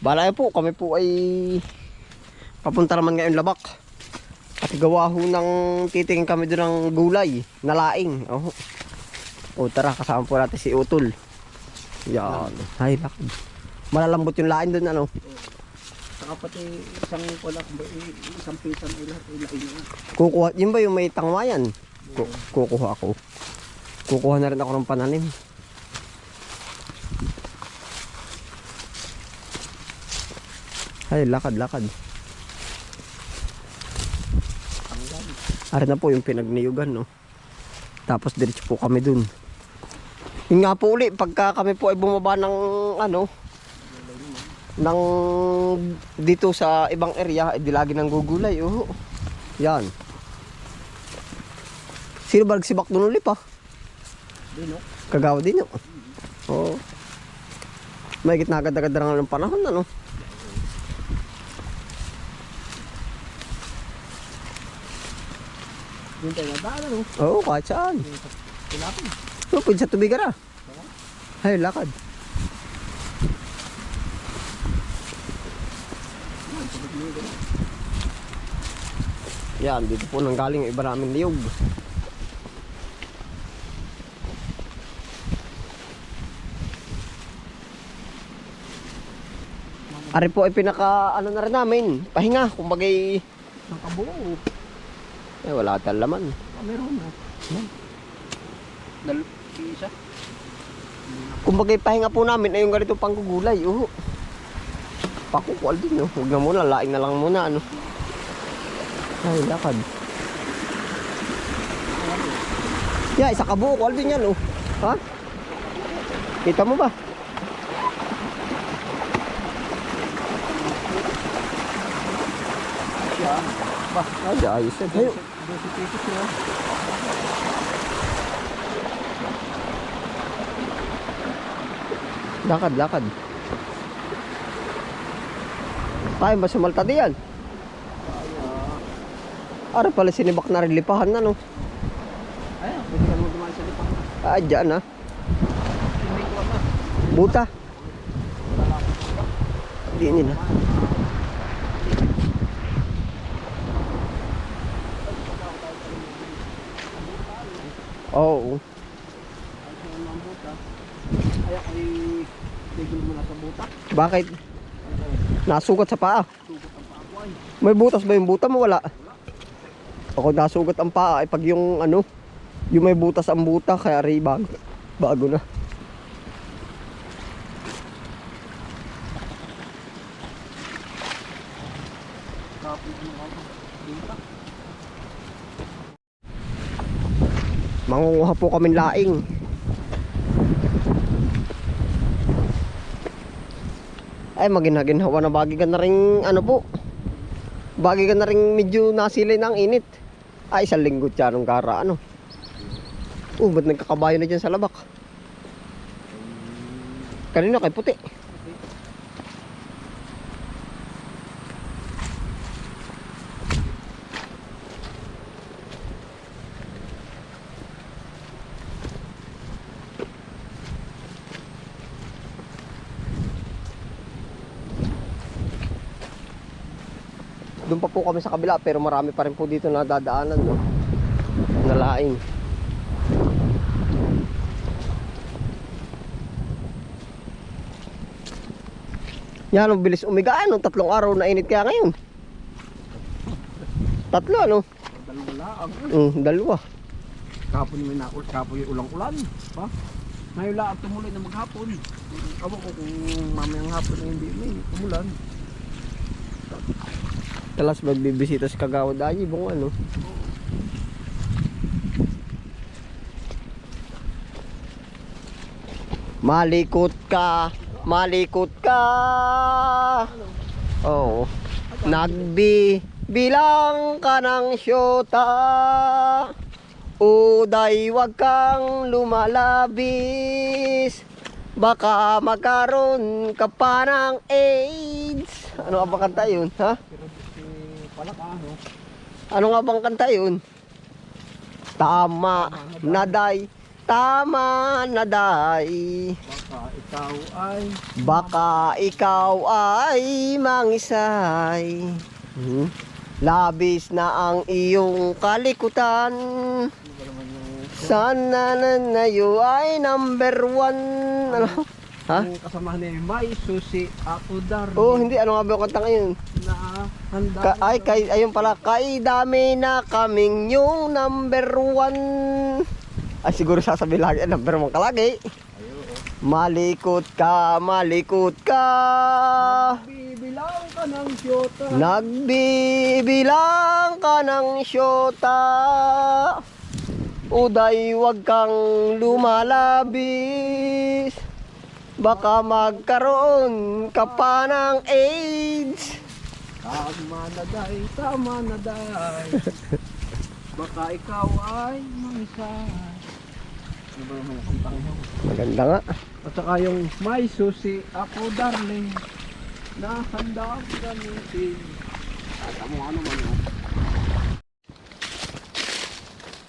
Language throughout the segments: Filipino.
Balay po, kami po ay papunta naman ngayon Labak. At gawa ho ng titingin kami doon ng gulay na laing. Oh. O tara, kasama po natin si Utol. Yan. Ay, lakad. Malalambot yung laing doon, ano? Saka pati isang kulak, isang pisang ilain na. Kukuha, yun ba yung may tangwayan? Kukuha ako. Kukuha na rin ako ng pananim. Ay, lakad. Ari na po yung pinagniyugan, no? Tapos diretso po kami dun. Yung nga po uli, pagka kami po ay bumaba ng ano, ng dito sa ibang area, di lagi nang gugulay. Oh. Yan. Sino ba nagsibak dun uli pa? Dino. Kagawa din, no? Oo. May gitna agad-agad na ng panahon, ano? Yung tayo nadaan, ano? Oo, kahit saan. Tilapin. Oo, pwede sa tubig ka. Ay, lakad. Yan, dito po nang galing yung iba namin niyog. Ari po ay pinaka ano na rin namin, pahinga, kumbagay. Ang kabuo. Wala tayong laman. Meron na. Isa. Kumbagay pahinga po namin ay yung ganito panggugulay. Pakukual din, huwag na muna, laing na lang muna, ano. Ay, lakad. Yeah, isa kabuo, kual din yan, ha? Kita mo ba? Ay, ayos yan. Ayo. 12 pesos yun. Lakad. Kaya ba sumalta diyan? Ara pala sinibak na rin lipahan na, no? Ayan, pwede ka naman dumaan sa lipahan. Ah, dyan, ha? Hindi ko na. Buta. Hindi nila. Oo. Ay, tigil mo na sa butak. Bakit? Nasugat sa paa. Sugot ang paakway. May butas ba yung buta mo? Wala. Ako nasugat ang paa. Ay pag yung ano, yung may butas ang buta, kaya rin bago na. Mangunguha po kami laing. Ay maginaginhawa na bagay ka na rin ano po. Bagay ka na rin medyo nasilay ng init. Ay isang linggo tyanong kara ano. Ba't nagkakabayo na dyan sa Labak? Kanina kay puti. Doon pa po kami sa kabila pero marami pa rin po dito na dadaanan, no? Nalaing. Yan, ang bilis umiga. Anong 3 araw na init kaya ngayon? 3, ano? Dalawa. 2. Kahapon may naul, kahapon yung ulang-ulan. Pa? Ngayon lang tumuloy na maghapon. Ewan ko kung mamayang hapon na hindi may tumulan. Talas magbibisita sa Kagawad Ayi, bung ano. Malikot ka. Oh. Bilang ka ng syota. Uday, wag kang lumalabis. Baka magkaroon ka pa ng AIDS. Ano nga bang kanta yun, ha? Ano nga bang kanta yun? Tama, naday. tama na day. Baka ikaw ay Baka ikaw ay mangisay. Labis na ang iyong kalikutan. Sana nanayo ay number 1. Ano? Ha? ang kasama ni May Susi ako darling. Oh, hindi. Ano nga ba yung kanta ngayon? Na handa. Ayun pala. Kay dami na kaming yung number 1. Ay, siguro sasabihin lagi, number 1 ka lagi. Malikot ka, malikot ka. Bibilang ka ng syota. Nagbibilang ka ng syota. Uday, wag kang lumalabis. Baka magkaroon ka pa ng AIDS. Tama na day. Baka ikaw ay mangisay. Ano ba naman yung kantang mo? Maganda nga. At saka yung May Susi ako darling. Na handa ang gamitin. At mo ano man yun.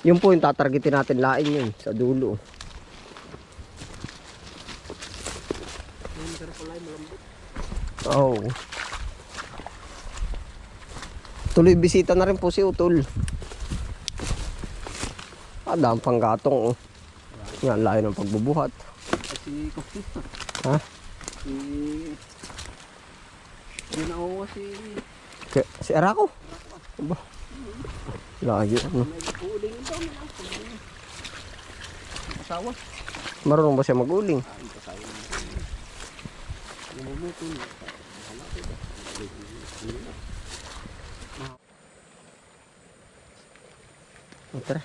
Yun po yung tatargetin natin laing yun sa dulo. Oh. Tuloy bisita na rin po si Utol. Dami pang gatong oh. Yan, layo ng pagbubuhat. Si Kustis. Ha? Si... Yun ako Si Arako? Aba. Lagi ano. may uling ito. Asawa. Marunong ba siya mag-uling? Tara.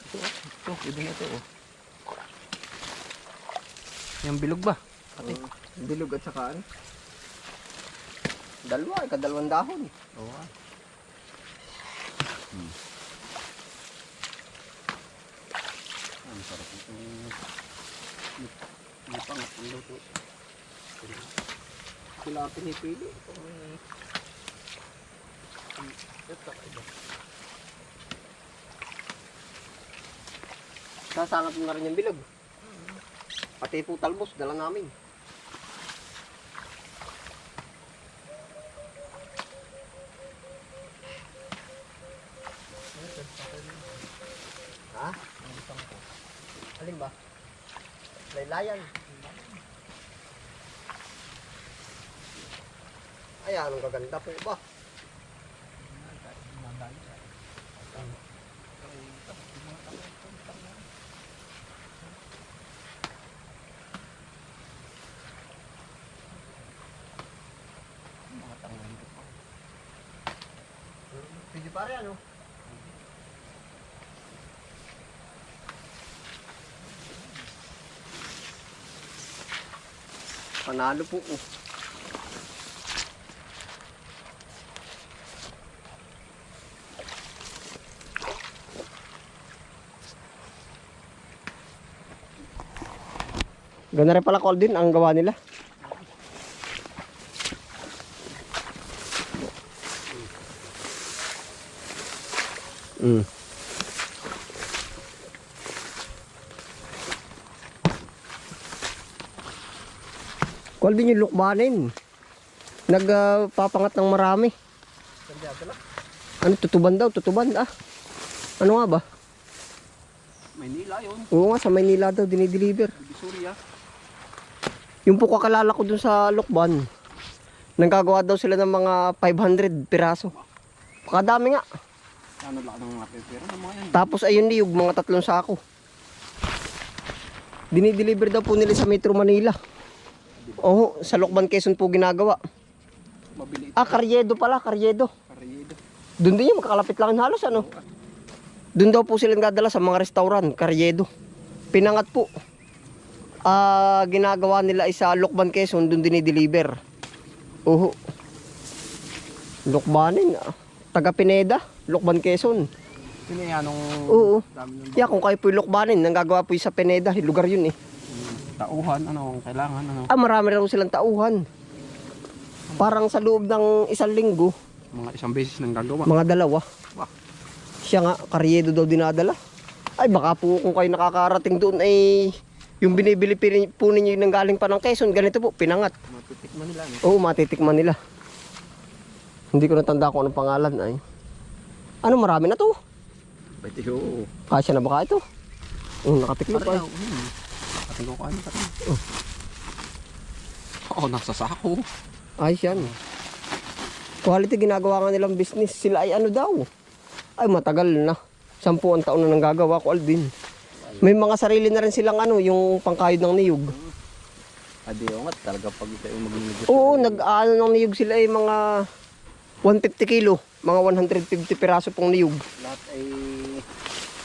Ito, iba na ito oh. Yung bilog ba? Pati. Bilog at saka ano? Dalawa, kadalawang dahon. Oo ah. Ang sarap ito. Hindi pa nga ang luto. Sila pinipili. Ito, iba. Sasangap mo na rin yung bilog. Pati po talbos, dala namin. Ha? Alin ba? Laylayan. Ay, anong kaganda po ba? Pwede pare ano? Panalo po oh. Ganda rin pala call din ang gawa nila. Call din yung lukbanin. Nagpapangat ng marami. Ano tutuban daw? Tutuban ah. Ano nga ba? Maynila yun. Oo nga sa Maynila daw dinideliver. Divisoria. Yung po kakalala ko dun sa Lukban. Nagkagawa daw sila ng mga 500 piraso. Pakadami nga. Ano lang ng mga pera ng mga yan. Tapos ayun yung mga 3 sako. Dinideliver daw po nila sa Metro Manila. Oo, sa Lukban Quezon po ginagawa. Mabili. Carriedo pala, Carriedo. Karyedo. Doon din yung makakalapit lang halos ano. Doon daw po sila dadala sa mga restaurant, Carriedo. Pinangat po. Ginagawa nila sa Lukban Quezon, doon dinideliver. Oo. Lukbanin, taga Pineda, Lukban Quezon. Yun eh, anong... Oo. Dami ng Kaya kung kayo po yung Lukbanin, nanggagawa po yung sa Pineda, lugar yun eh. tauhan, ano, kailangan, ano. Marami raw silang tauhan. Parang sa loob ng 1 linggo, Mga isang beses nang gagawa. mga 2. Wah. Siya nga, Carriedo daw dinadala. Ay baka po kung kayo nakakarating doon ay yung binibili po ninyo yung galing pa ng Quezon, ganito po, pinangat. Matitikman nila, no? Oo, matitikman nila. Hindi ko natanda kung anong pangalan ay. Ano, marami na to. Pwede ho. Kasya na baka ito? Oo, nakatiklop ay. Katingko ka ano kating. Oo, nasa sako. Ayos yan. Quality ginagawa nga nilang business. Sila ay ano daw? Ay matagal na. 10 taon na nang gagawa ko Alvin. May mga sarili na rin silang ano, yung pangkayod ng niyog. Adi o nga, talaga pag ito yung mag-negosyo. Oo, nag-ano ng niyog sila ay mga 150 kilo. Mga 150 piraso pong niyog. Lahat ay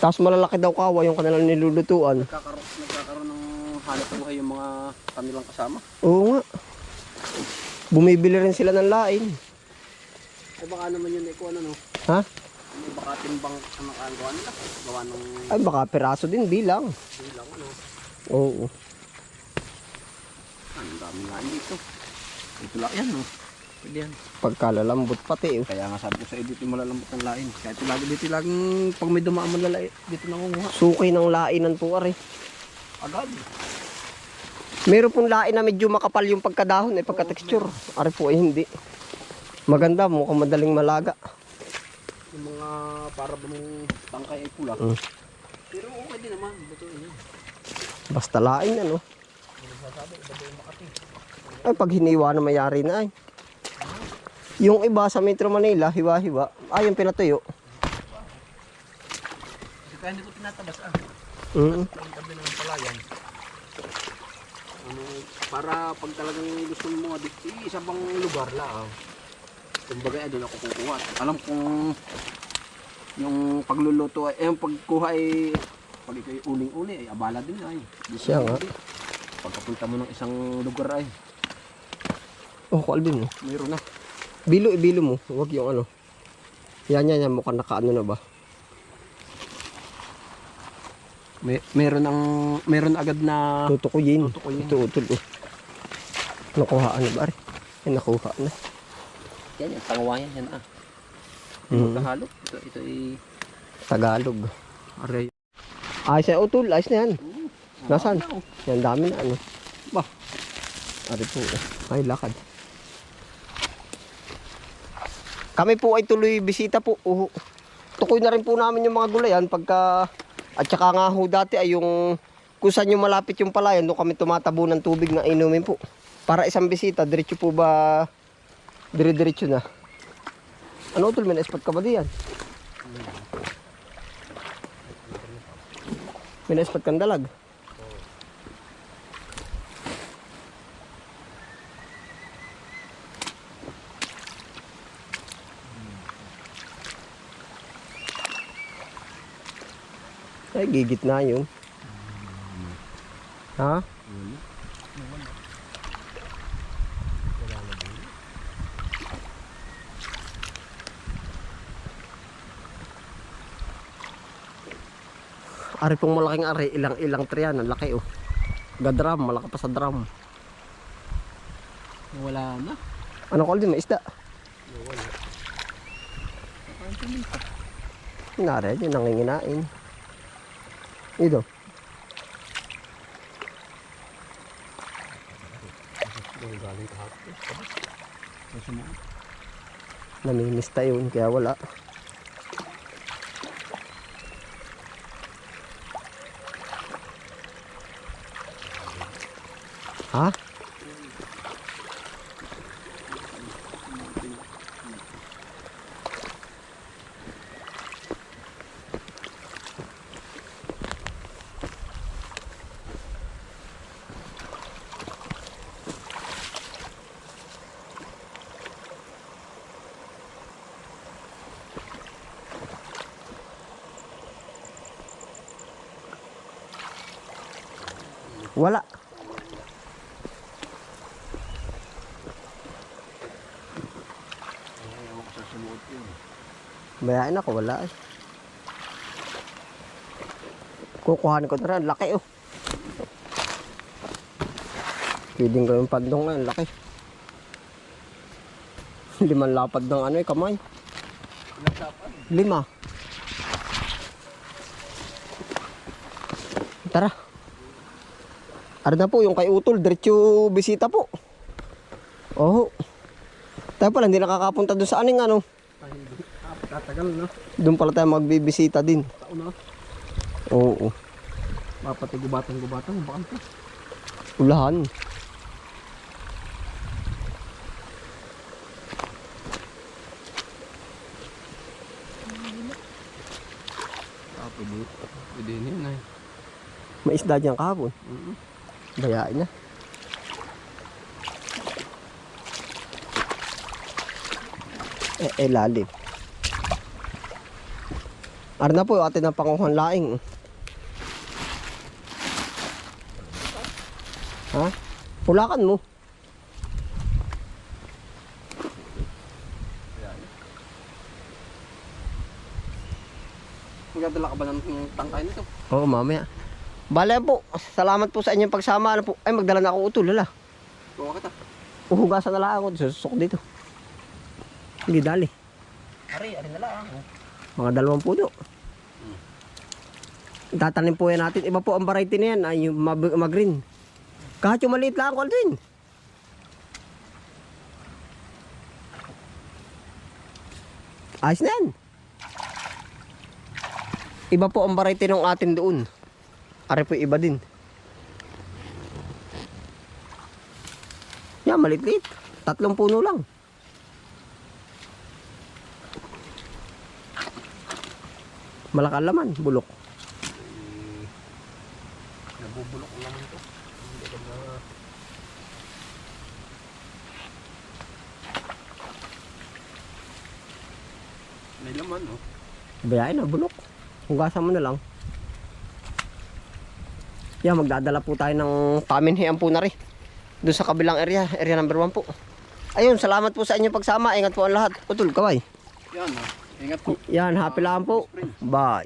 Tapos malalaki daw kawa yung kanilang nilulutuan. nagkakaroon ng hanap buhay yung mga kanilang kasama. Oo nga. Bumibili rin sila ng lain. Ay baka naman yun eh, kung ano no. Ha? Ano, baka timbang ang nakagawa nila. Gawa ng Ay baka piraso din bilang. bilang ano. Oo. Ang dami nga dito. Ito lang yan no. Pwede yan. Pagkalalambot pati. Kaya nga sabi ko sa edit yung malalambot ng lain. Kaya ito lagi dito laging pag may dumaan man lalay dito nangunguha. Suki ng lainan po ari. Agad. Meron pong lain na medyo makapal yung pagkadahon ay pagka-texture. Ari po ay hindi. Maganda, mukhang madaling malaga. Yung mga para bang tangkay ay pula. Mm. Pero okay din naman. Buto yun. Basta lain ano. Ay pag hiniwa na mayari na ay. Yung iba sa Metro Manila, hiwa-hiwa. Ay yung pinatuyo. Kasi kaya hindi ko tinatabas Mm. Ang tabi ng palayan. Ano, para pag talagang gusto mo mga isa bang lugar lang. Kumbaga doon ako kukuha. Alam kong yung pagluluto ay yung pagkuha ay pag ikaw uling-uli ay abala din ay. Siya nga. Pagkapunta mo ng isang lugar ay Oh, Alvin. mayroon na. Bilo mo. Huwag yung ano. Yan. Mukhang nakaano na ba? Meron agad na Tutukuyin. Tutukuyin. Ito utol. Oh. Nakuhaan na ba? Ari? Ay, nakuha na. yan, yung tangawayan yan Mm. Kahalo. Ito ay Tagalog. aray. Ayos na utol. Ayos na yan. Nasaan? Ano? Yan dami na ano. Bah. Ari po. Ay, lakad. Kami po ay tuloy bisita po. Tukoy na rin po namin yung mga gulayan pagka at saka nga ho dati ay yung kung saan yung malapit yung palayan doon kami tumatabo ng tubig na inumin po. Para isang bisita, diretso po ba dire-diretso na. Ano utol, may na-spot ka ba diyan? May na-spot kang dalag? Ay, gigit na yun. Ha? Ari pong malaking ari, ilang triyan, ang laki oh. Gadram, malaki pa sa drum. Wala na. Ano ko din, may isda? Nari, yun nanginginain. Ito. Namimista yun, kaya wala. Ha? Wala. Bayain ako, wala eh. Kukuhanin ko na rin, laki oh. Pwedeng ko yung pandong ngayon, laki. 5 lapad ng ano eh, kamay. 5. Ano na po, yung kay Utol, diretso bisita po. Oo. Tayo pala, hindi nakakapunta doon sa aning ano. Ay, hindi. Tatagal na. Doon pala tayo magbibisita din. Taon na. Oo. Mapati gubatang. Bakante. Ulahan. Pwede yun ay. May isda dyan kahapon. Bayain na. Lalim. Arna po, atin ang panguhan laing. Ha? Pulakan mo. Magdadala ka ba ng tangkay nito? Oo, mamaya. Bale po, salamat po sa inyong pagsama. Ano po? Ay, magdala na akong utol, hala. Kuha kita. Uhugasan na lang ako. Susok dito. Hindi dali. Ari na lang. Mga 2 puno. Tatanim po yan natin. Iba po ang variety na yan. Ay, yung mag-green. Kahit yung maliit lang ako din. Ayos na yan. Iba po ang variety ng atin doon. Ari po iba din. Yan, maliit-liit. 3 puno lang. Malakal laman, bulok. Nabubulok ang laman ito. Hindi ka na... May laman, no? Bayain na, bulok. Hugasan mo na lang. Yan, magdadala po tayo ng paminhian po na rin. Doon sa kabilang area, area number 1 po. Ayun, salamat po sa inyong pagsama. Ingat po ang lahat. Utol, kaway. Yan, no? Ingat po. Yan, happy lang po. Bye.